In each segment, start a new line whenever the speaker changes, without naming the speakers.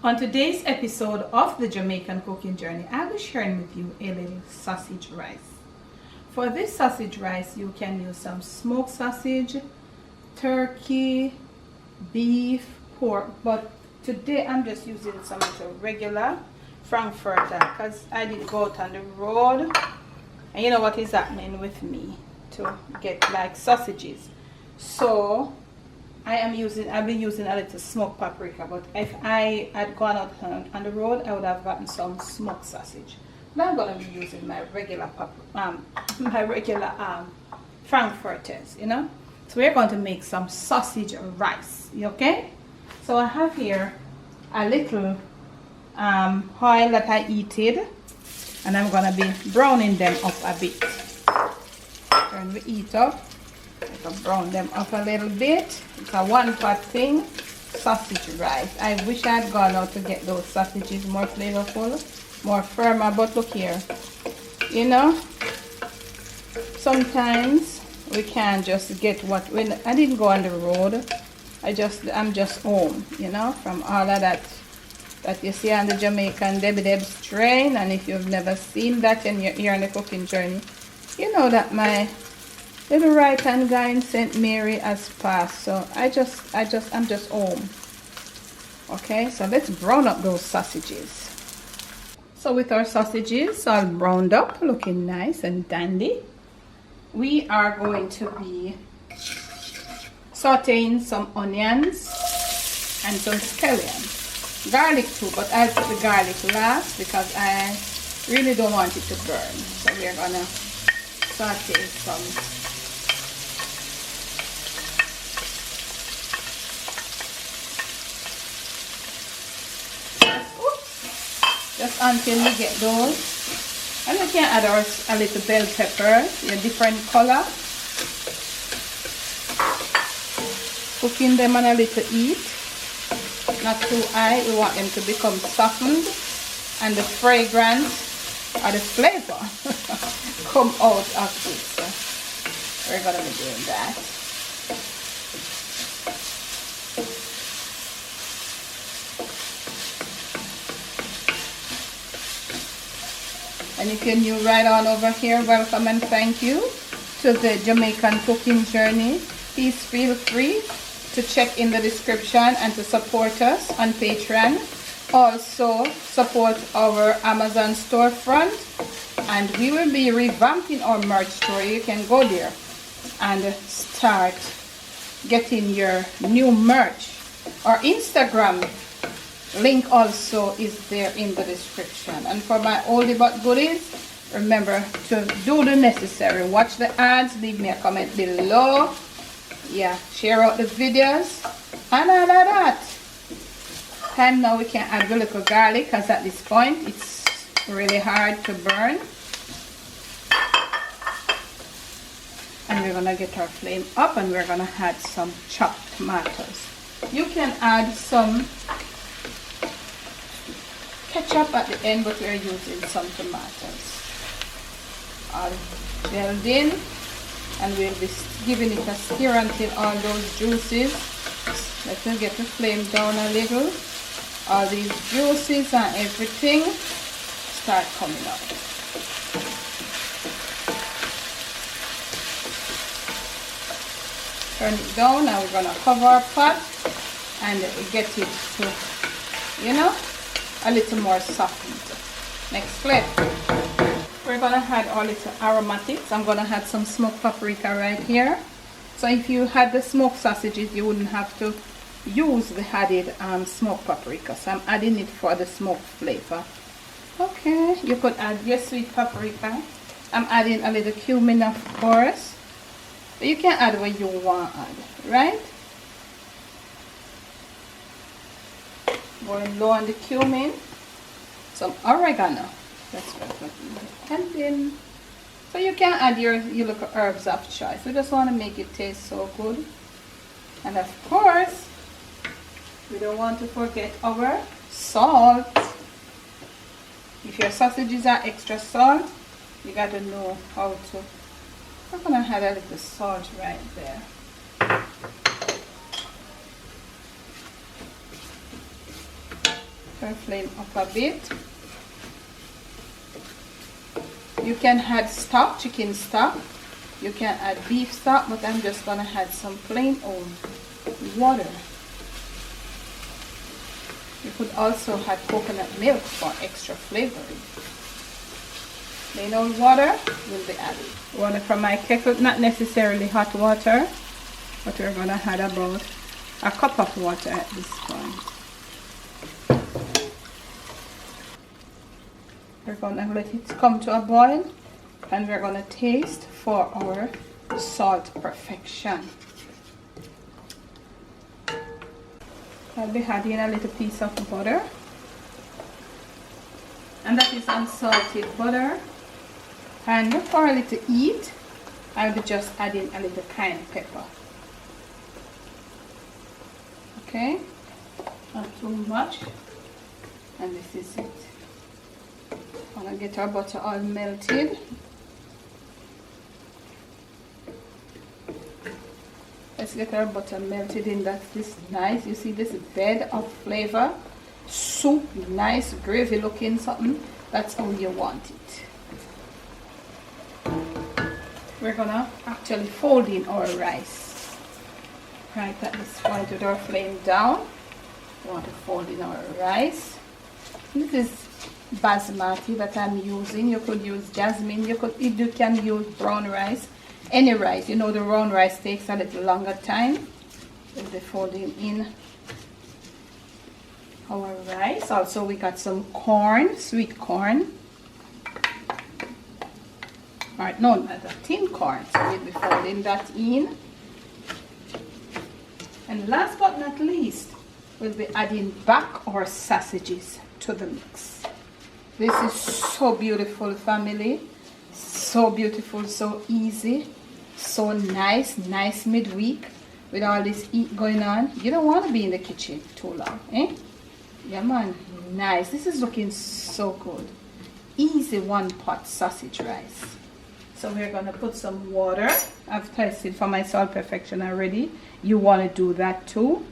On today's episode of the Jamaican Cooking Journey, I'll be sharing with you a little sausage rice. For this sausage rice, you can use some smoked sausage, turkey, beef, pork, but today I'm just using some of the regular frankfurter because I did go out on the road and you know what is happening with me to get like sausages. So I've been using a little smoked paprika, but if I had gone out on the road, I would have gotten some smoked sausage. But I'm gonna be using my regular frankfurters, you know. So we're going to make some sausage rice, okay? So I have here a little oil that I heated, and I'm gonna be browning them up a bit. Turn the heat up. I can brown them up a little bit. It's a one-pot thing. Sausage rice. I wish I had gone out to get those sausages more flavorful, more firmer, but look here. You know, sometimes we can't just get what, when I didn't go on the road, I'm just home, you know, from all of that you see on the Jamaican Debbie Deb's train. And if you've never seen that and you're here on the cooking journey, you know that my little right hand guy in St. Mary has passed. So I'm just home. Okay, so let's brown up those sausages. So with our sausages all browned up, looking nice and dandy, we are going to be sauteing some onions and some scallions. Garlic too, but I'll put the garlic last because I really don't want it to burn. So we're gonna saute some just until we get those. And we can add a little bell pepper, a different color. Cooking them on a little heat, not too high. We want them to become softened and the fragrance or the flavor come out of it. So we're going to be doing that. And if you're new right on over here, welcome and thank you to the Jamaican Cooking Journey. Please feel free to check in the description and to support us on Patreon. Also support our Amazon storefront, and we will be revamping our merch store. You can go there and start getting your new merch. Our Instagram link also is there in the description. And for my oldie but goodies, remember to do the necessary. Watch the ads, leave me a comment below. Yeah, share out the videos and all of that. And now we can add a little garlic because at this point it's really hard to burn. And we're gonna get our flame up and we're gonna add some chopped tomatoes. You can add some ketchup at the end, but we're using some tomatoes. All gelled in, and we'll be giving it a stir until all those juices, let me get the flame down a little, all these juices and everything start coming up. Turn it down, and we're going to cover our pot and get it to, you know, a little more softened. Next clip, we're gonna add our little aromatics. I'm gonna add some smoked paprika right here. So if you had the smoked sausages, you wouldn't have to use the added smoked paprika. So I'm adding it for the smoked flavor. Okay, you could add your sweet paprika. I'm adding a little cumin, of course. But you can add what you want to add, right? Going low on the cumin, some oregano. That's what I'm adding. So you can add your little herbs of choice. We just want to make it taste so good. And of course, we don't want to forget our salt. If your sausages are extra salt, you got to know how to. I'm going to add a little salt right there. Turn flame up a bit. You can add stock, chicken stock. You can add beef stock, but I'm just going to add some plain old water. You could also add coconut milk for extra flavoring. Plain old water will be added. Water from my kettle, not necessarily hot water, but we're going to add about a cup of water at this point. We're going to let it come to a boil, and we're going to taste for our salt perfection. I'll be adding a little piece of butter, and that is unsalted butter. And for a little heat, I'll be just adding a little cayenne pepper. Okay, not too much, and this is it. I'm gonna get our butter all melted. Let's get our butter melted in. That's this nice. You see this bed of flavor, soup, nice gravy looking something. That's how you want it. We're gonna actually fold in our rice right at this point with our flame down. We want to fold in our rice. This is basmati that I'm using. You could use jasmine, you can use brown rice, any rice. You know, the brown rice takes a little longer time. We'll be folding in our rice. Also we got some corn, sweet corn. Alright, no, not a tin corn, so we'll be folding that in. And last but not least, we'll be adding back our sausages to the mix. This is so beautiful, family. So beautiful, so easy, so nice midweek with all this heat going on. You don't want to be in the kitchen too long, eh? Yeah, man, nice. This is looking so good. Easy one pot sausage rice. So we're going to put some water. I've tested for my salt perfection already. You want to do that too.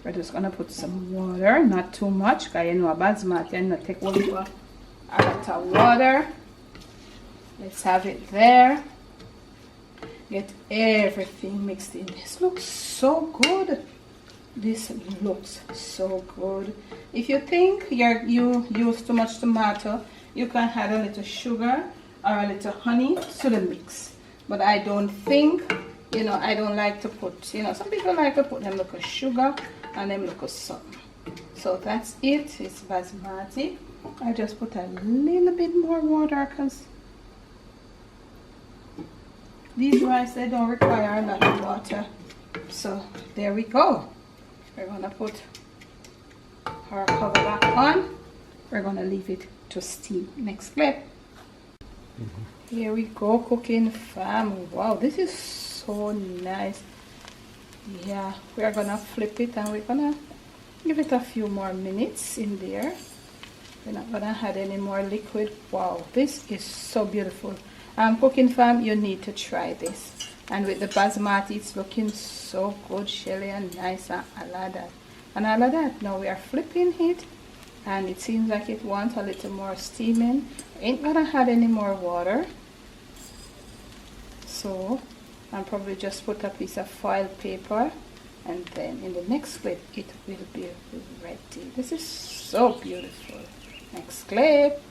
We're just going to put some water, not too much, because you know a basmati and not take over a lot of water. Let's have it there. Get everything mixed in. This looks so good. This looks so good. If you think you use too much tomato, you can add a little sugar or a little honey to the mix. But I don't think, you know, I don't like to put, you know, some people like to put them little sugar and them little something. So that's it. It's basmati. I just put a little bit more water because these rice, they don't require a lot of water. So there we go. We're gonna put our cover back on. We're gonna leave it to steam. Next clip. Here we go, cooking fam. Wow, this is so nice. Yeah, we're gonna flip it and we're gonna give it a few more minutes in there. We're not gonna add any more liquid. Wow, this is so beautiful. Cooking fam, you need to try this. And with the basmati, it's looking so good, Shelly, and nice, and all of that. And all of that, now we are flipping it, and it seems like it wants a little more steaming. Ain't gonna add any more water. So, I'll probably just put a piece of foil paper, and then in the next clip, it will be ready. This is so beautiful. Next clip.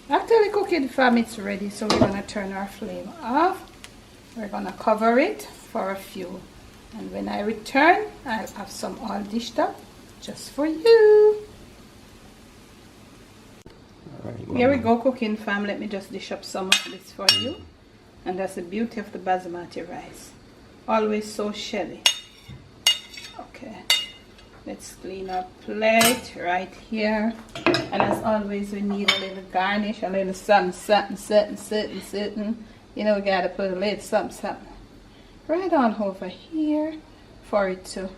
After the cooking fam, it's ready, so we're gonna turn our flame off. We're gonna cover it for a few, and when I return, I'll have some all dished up just for you. All right, here we go, cooking fam. Let me just dish up some of this for you, and that's the beauty of the basmati rice. Always so shelly. Okay, let's clean our plate right here. And as always, we need a little garnish, a little something. You know, we gotta put a little something right on over here for it to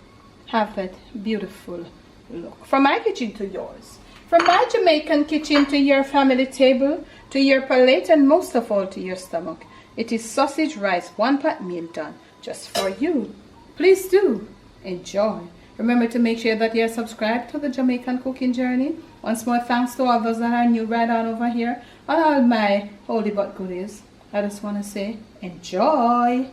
have that beautiful look. From my kitchen to yours. From my Jamaican kitchen to your family table, to your palate, and most of all to your stomach. It is sausage rice, 1-pot meal done just for you. Please do enjoy. Remember to make sure that you're subscribed to the Jamaican Cooking Journey. Once more, thanks to all those that are new right on over here on all my holy but goodies. I just want to say enjoy.